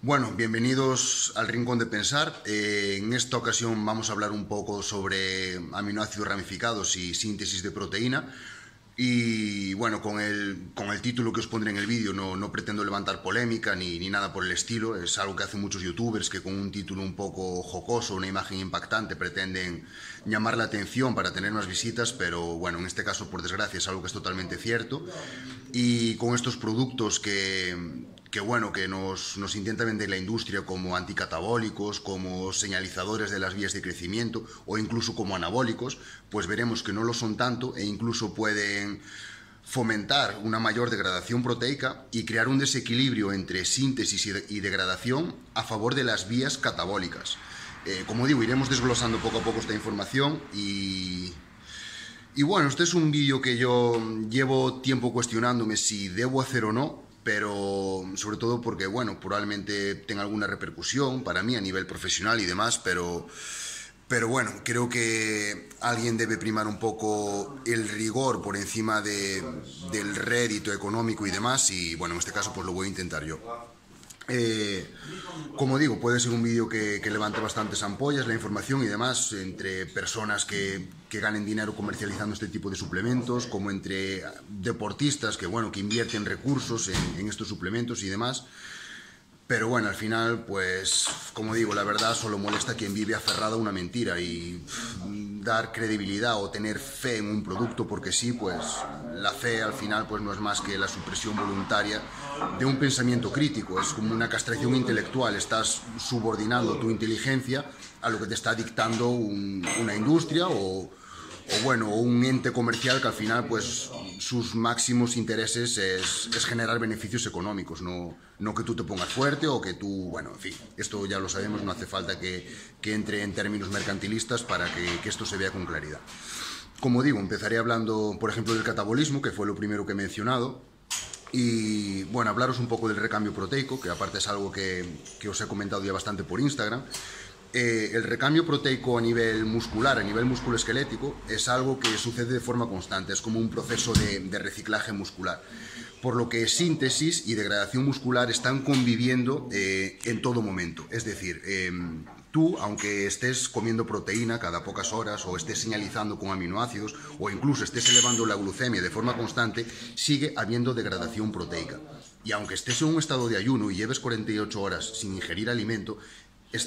Bueno, bienvenidos al Rincón de Pensar. En esta ocasión vamos a hablar un poco sobre aminoácidos ramificados y síntesis de proteína. Y bueno, con el título que os pondré en el vídeo no pretendo levantar polémica ni nada por el estilo. Es algo que hacen muchos youtubers que con un título un poco jocoso, una imagen impactante, pretenden llamar la atención para tener más visitas, pero bueno, en este caso, por desgracia, es algo que es totalmente cierto. Y con estos productos que nos intenta vender la industria como anticatabólicos, como señalizadores de las vías de crecimiento o incluso como anabólicos, pues veremos que no lo son tanto e incluso pueden fomentar una mayor degradación proteica y crear un desequilibrio entre síntesis y degradación a favor de las vías catabólicas. Como digo, iremos desglosando poco a poco esta información y bueno, este es un vídeo que yo llevo tiempo cuestionándome si debo hacer o no, pero sobre todo porque, bueno, probablemente tenga alguna repercusión para mí a nivel profesional y demás, pero bueno, creo que alguien debe primar un poco el rigor por encima del rédito económico y demás, y bueno, en este caso pues lo voy a intentar yo. Como digo, puede ser un vídeo que levante bastantes ampollas, la información y demás, entre personas que ganen dinero comercializando este tipo de suplementos, como entre deportistas que invierten recursos en estos suplementos y demás. Pero bueno, al final, pues, como digo, la verdad solo molesta a quien vive aferrado a una mentira y dar credibilidad o tener fe en un producto porque sí, pues la fe al final pues no es más que la supresión voluntaria de un pensamiento crítico. Es como una castración intelectual, estás subordinando tu inteligencia a lo que te está dictando una industria o un ente comercial que al final pues sus máximos intereses es generar beneficios económicos, no que tú te pongas fuerte o que tú, bueno, en fin, esto ya lo sabemos, no hace falta que entre en términos mercantilistas para que esto se vea con claridad. Como digo, empezaré hablando, por ejemplo, del catabolismo, que fue lo primero que he mencionado, y bueno, hablaros un poco del recambio proteico, que aparte es algo que os he comentado ya bastante por Instagram. El recambio proteico a nivel muscular, a nivel musculoesquelético, es algo que sucede de forma constante, es como un proceso de reciclaje muscular, por lo que síntesis y degradación muscular están conviviendo en todo momento. Es decir, tú, aunque estés comiendo proteína cada pocas horas o estés señalizando con aminoácidos o incluso estés elevando la glucemia de forma constante, sigue habiendo degradación proteica. Y aunque estés en un estado de ayuno y lleves 48 horas sin ingerir alimento, se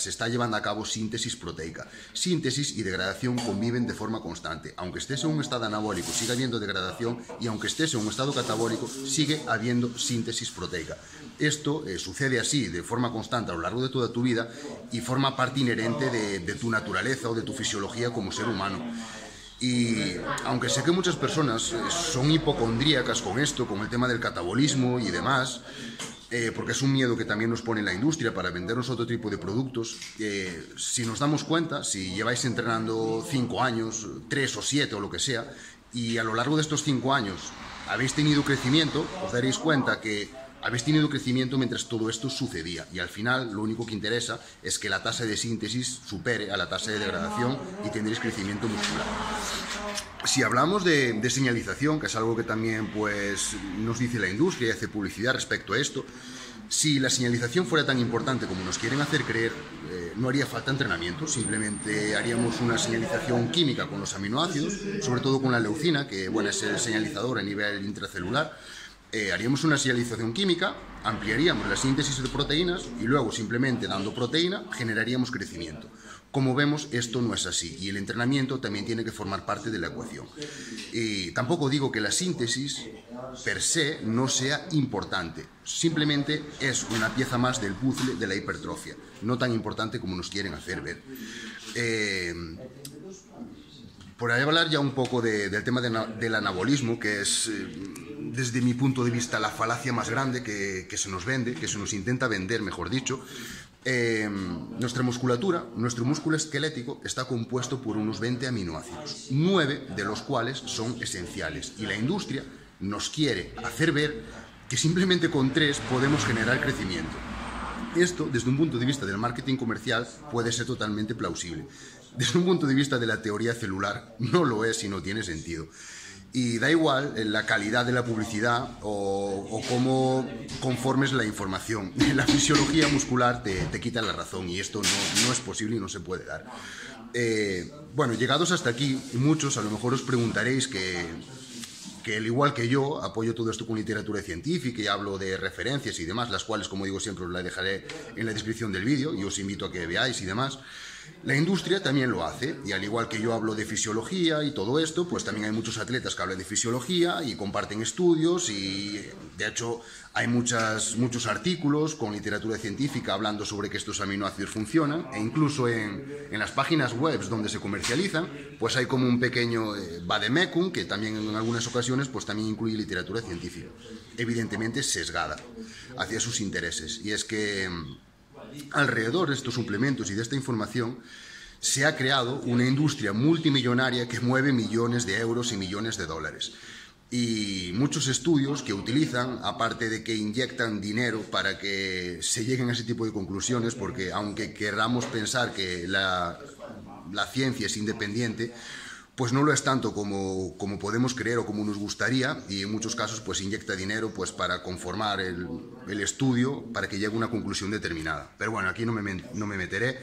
está llevando a cabo síntesis proteica. Síntesis y degradación conviven de forma constante. Aunque estés en un estado anabólico, sigue habiendo degradación, y aunque estés en un estado catabólico, sigue habiendo síntesis proteica. Esto sucede así de forma constante a lo largo de toda tu vida y forma parte inherente de tu naturaleza o de tu fisiología como ser humano. Y aunque sé que muchas personas son hipocondríacas con esto, con el tema del catabolismo y demás, porque es un miedo que también nos pone la industria para vendernos otro tipo de productos, si nos damos cuenta, si lleváis entrenando 5 años, 3 o 7 o lo que sea, y a lo largo de estos 5 años habéis tenido crecimiento, os daréis cuenta que habéis tenido crecimiento mientras todo esto sucedía, y al final lo único que interesa es que la tasa de síntesis supere a la tasa de degradación y tendréis crecimiento muscular. Si hablamos de señalización, que es algo que también pues, nos dice la industria y hace publicidad respecto a esto, si la señalización fuera tan importante como nos quieren hacer creer, no haría falta entrenamiento, simplemente haríamos una señalización química con los aminoácidos, sobre todo con la leucina, que bueno, es el señalizador a nivel intracelular. Haríamos una señalización química, ampliaríamos la síntesis de proteínas y luego simplemente dando proteína generaríamos crecimiento. Como vemos, esto no es así y el entrenamiento también tiene que formar parte de la ecuación. Y tampoco digo que la síntesis per se no sea importante, simplemente es una pieza más del puzzle de la hipertrofia, no tan importante como nos quieren hacer ver. Por ahí hablar ya un poco del tema del anabolismo, que es, desde mi punto de vista, la falacia más grande que se nos vende, que se nos intenta vender, mejor dicho. Nuestra musculatura, nuestro músculo esquelético, está compuesto por unos 20 aminoácidos, 9 de los cuales son esenciales. Y la industria nos quiere hacer ver que simplemente con 3 podemos generar crecimiento. Esto, desde un punto de vista del marketing comercial, puede ser totalmente plausible. Desde un punto de vista de la teoría celular, no lo es y no tiene sentido. Y da igual la calidad de la publicidad o cómo conformes la información. La fisiología muscular te quita la razón y esto no es posible y no se puede dar. Bueno, llegados hasta aquí, muchos a lo mejor os preguntaréis que al igual que yo, apoyo todo esto con literatura científica y hablo de referencias y demás, las cuales, como digo siempre, os las dejaré en la descripción del vídeo y os invito a que veáis y demás. La industria también lo hace, y al igual que yo hablo de fisiología y todo esto, pues también hay muchos atletas que hablan de fisiología y comparten estudios y, de hecho, hay muchos artículos con literatura científica hablando sobre que estos aminoácidos funcionan, e incluso en las páginas web donde se comercializan, pues hay como un pequeño vademecum que también en algunas ocasiones pues también incluye literatura científica, evidentemente sesgada hacia sus intereses, y es que alrededor de estos suplementos y de esta información se ha creado una industria multimillonaria que mueve millones de euros y millones de dólares. Y muchos estudios que utilizan, aparte de que inyectan dinero para que se lleguen a ese tipo de conclusiones, porque aunque queramos pensar que la ciencia es independiente, pues no lo es tanto como podemos creer o como nos gustaría, y en muchos casos pues inyecta dinero pues para conformar el estudio para que llegue a una conclusión determinada. Pero bueno, aquí no me meteré.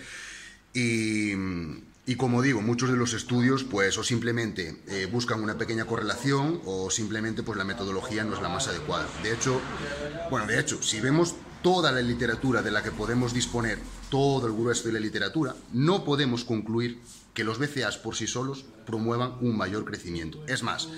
Y como digo, muchos de los estudios pues o simplemente buscan una pequeña correlación o simplemente pues la metodología no es la más adecuada. De hecho, si vemos toda la literatura de la que podemos disponer, todo el grueso de la literatura, no podemos concluir que los BCAAs por sí solos promuevan un mayor crecimiento. Es más,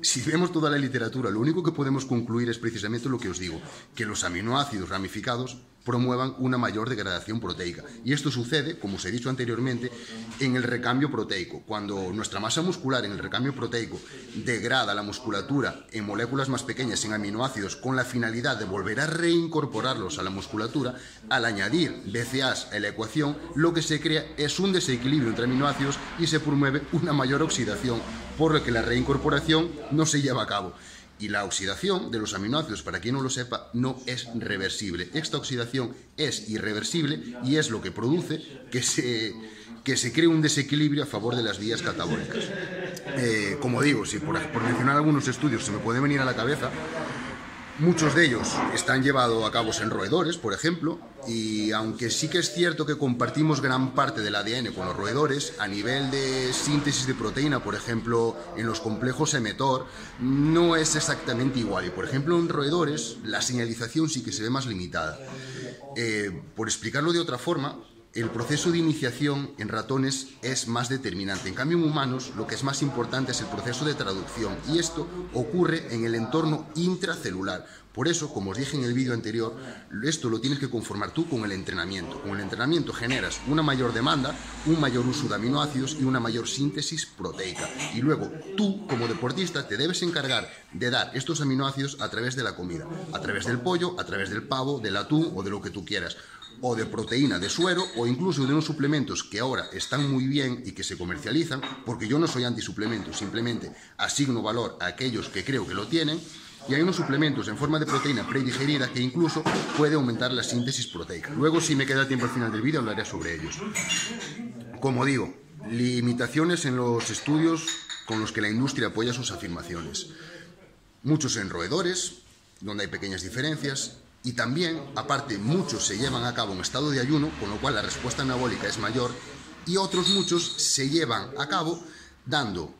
si vemos toda la literatura, lo único que podemos concluir es precisamente lo que os digo, que los aminoácidos ramificados promuevan una mayor degradación proteica. Y esto sucede, como os he dicho anteriormente, en el recambio proteico. Cuando nuestra masa muscular en el recambio proteico degrada la musculatura en moléculas más pequeñas, en aminoácidos, con la finalidad de volver a reincorporarlos a la musculatura, al añadir BCAAs a la ecuación, lo que se crea es un desequilibrio entre aminoácidos y se promueve una mayor oxidación, por lo que la reincorporación no se lleva a cabo. Y la oxidación de los aminoácidos, para quien no lo sepa, no es reversible. Esta oxidación es irreversible y es lo que produce que se cree un desequilibrio a favor de las vías catabólicas. Como digo, si por mencionar algunos estudios se me puede venir a la cabeza, muchos de ellos están llevados a cabo en roedores, por ejemplo, y aunque sí que es cierto que compartimos gran parte del ADN con los roedores, a nivel de síntesis de proteína, por ejemplo, en los complejos mTOR, no es exactamente igual. Y, por ejemplo, en roedores la señalización sí que se ve más limitada. Por explicarlo de otra forma, el proceso de iniciación en ratones es más determinante. En cambio, en humanos, lo que es más importante es el proceso de traducción, y esto ocurre en el entorno intracelular. Por eso, como os dije en el vídeo anterior, esto lo tienes que conformar tú con el entrenamiento. Con el entrenamiento generas una mayor demanda, un mayor uso de aminoácidos y una mayor síntesis proteica. Y luego, tú, como deportista, te debes encargar de dar estos aminoácidos a través de la comida. A través del pollo, a través del pavo, del atún o de lo que tú quieras. O de proteína de suero, o incluso de unos suplementos que ahora están muy bien y que se comercializan, porque yo no soy antisuplementos, simplemente asigno valor a aquellos que creo que lo tienen, y hay unos suplementos en forma de proteína predigerida que incluso puede aumentar la síntesis proteica. Luego, si me queda tiempo al final del vídeo, hablaré sobre ellos. Como digo, limitaciones en los estudios con los que la industria apoya sus afirmaciones. Muchos en roedores, donde hay pequeñas diferencias. Y también, aparte, muchos se llevan a cabo en estado de ayuno, con lo cual la respuesta anabólica es mayor, y otros muchos se llevan a cabo dando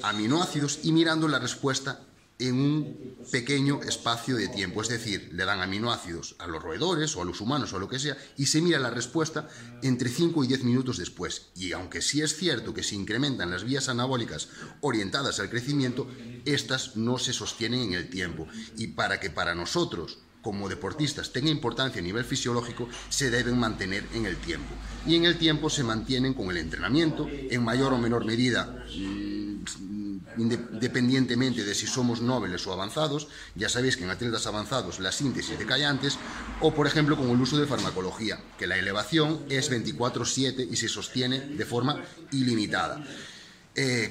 aminoácidos y mirando la respuesta en un pequeño espacio de tiempo. Es decir, le dan aminoácidos a los roedores o a los humanos o a lo que sea, y se mira la respuesta entre 5 y 10 minutos después. Y aunque sí es cierto que se incrementan las vías anabólicas orientadas al crecimiento, estas no se sostienen en el tiempo. Y para que para nosotros, como deportistas, tenga importancia a nivel fisiológico, se deben mantener en el tiempo. Y en el tiempo se mantienen con el entrenamiento, en mayor o menor medida, independientemente de si somos nobles o avanzados. Ya sabéis que en atletas avanzados la síntesis decae antes, o por ejemplo con el uso de farmacología, que la elevación es 24/7 y se sostiene de forma ilimitada.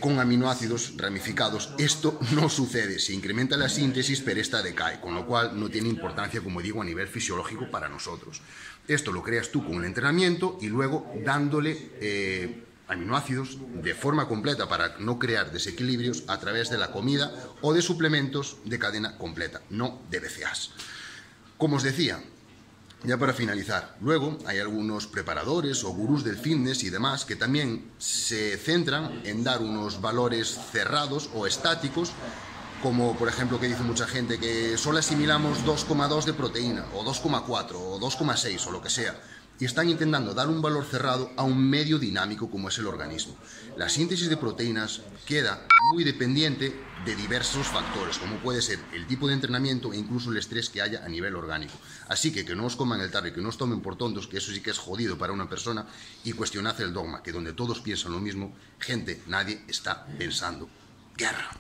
Con aminoácidos ramificados esto no sucede, se incrementa la síntesis pero esta decae, con lo cual no tiene importancia, como digo, a nivel fisiológico para nosotros. Esto lo creas tú con el entrenamiento y luego dándole aminoácidos de forma completa para no crear desequilibrios a través de la comida o de suplementos de cadena completa, no de BCAAs. Como os decía, ya para finalizar, luego hay algunos preparadores o gurús del fitness y demás que también se centran en dar unos valores cerrados o estáticos, como por ejemplo que dice mucha gente que solo asimilamos 2,2 de proteína o 2,4 o 2,6 o lo que sea, y están intentando dar un valor cerrado a un medio dinámico como es el organismo. La síntesis de proteínas queda muy dependiente de diversos factores, como puede ser el tipo de entrenamiento e incluso el estrés que haya a nivel orgánico. Así que no os coman el tarro y que no os tomen por tontos, que eso sí que es jodido para una persona, y cuestionad el dogma, que donde todos piensan lo mismo, gente, nadie está pensando guerra.